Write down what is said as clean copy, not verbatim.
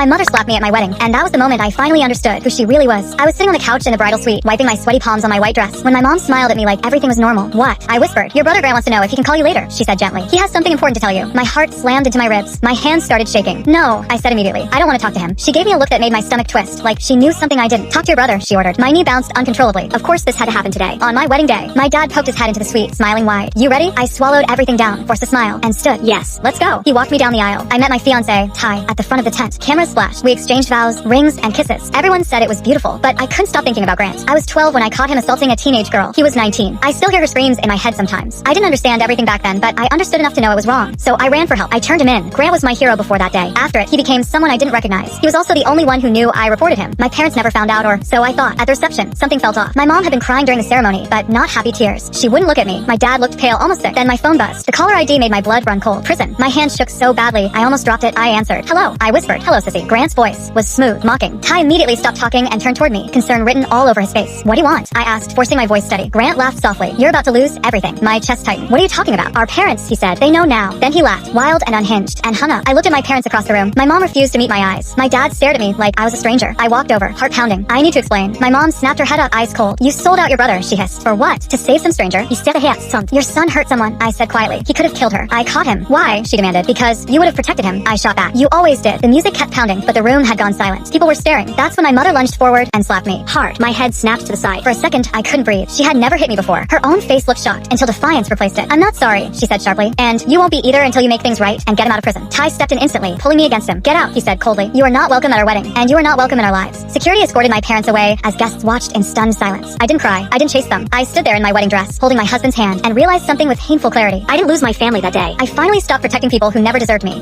My mother slapped me at my wedding, and that was the moment I finally understood who she really was. I was sitting on the couch in the bridal suite, wiping my sweaty palms on my white dress, when my mom smiled at me like everything was normal. What? I whispered. Your brother Grant wants to know if he can call you later, she said gently. He has something important to tell you. My heart slammed into my ribs. My hands started shaking. No, I said immediately. I don't want to talk to him. She gave me a look that made my stomach twist, like she knew something I didn't. Talk to your brother, she ordered. My knee bounced uncontrollably. Of course this had to happen today, on my wedding day. My dad poked his head into the suite, smiling wide. You ready? I swallowed everything down, forced a smile, and stood. Yes, let's go. He walked me down the aisle. I met my fiancé, Ty, at the front of the tent. Cameras flashed. We exchanged vows, rings, and kisses. Everyone said it was beautiful, but I couldn't stop thinking about Grant. I was 12 when I caught him assaulting a teenage girl. He was 19. I still hear her screams in my head sometimes. I didn't understand everything back then, but I understood enough to know it was wrong. So I ran for help. I turned him in. Grant was my hero before that day. After it, he became someone I didn't recognize. He was also the only one who knew I reported him. My parents never found out, or so I thought. At the reception, something felt off. My mom had been crying during the ceremony, but not happy tears. She wouldn't look at me. My dad looked pale, almost sick. Then my phone buzzed. The caller ID made my blood run cold. Prison. My hand shook so badly, I almost dropped it. I answered. Hello. I whispered. Hello, sissy. Grant's voice was smooth, mocking. Ty immediately stopped talking and turned toward me, concern written all over his face. What do you want? I asked, forcing my voice steady. Grant laughed softly. You're about to lose everything. My chest tightened. What are you talking about? Our parents, he said. They know now. Then he laughed, wild and unhinged, and hung up. I looked at my parents across the room. My mom refused to meet my eyes. My dad stared at me like I was a stranger. I walked over, heart pounding. I need to explain. My mom snapped her head up, eyes cold. You sold out your brother, she hissed. For what? To save some stranger? You said your son hurt someone, I said quietly. He could have killed her. I caught him. Why? She demanded. Because you would have protected him, I shot back. You always did. The music kept pounding, but the room had gone silent. People were staring. That's when my mother lunged forward and slapped me. Hard. My head snapped to the side. For a second, I couldn't breathe. She had never hit me before. Her own face looked shocked, until defiance replaced it. I'm not sorry, she said sharply. And you won't be either until you make things right and get him out of prison. Ty stepped in instantly, pulling me against him. Get out, he said coldly. You are not welcome at our wedding, and you are not welcome in our lives. Security escorted my parents away as guests watched in stunned silence. I didn't cry. I didn't chase them. I stood there in my wedding dress, holding my husband's hand, and realized something with painful clarity. I didn't lose my family that day. I finally stopped protecting people who never deserved me.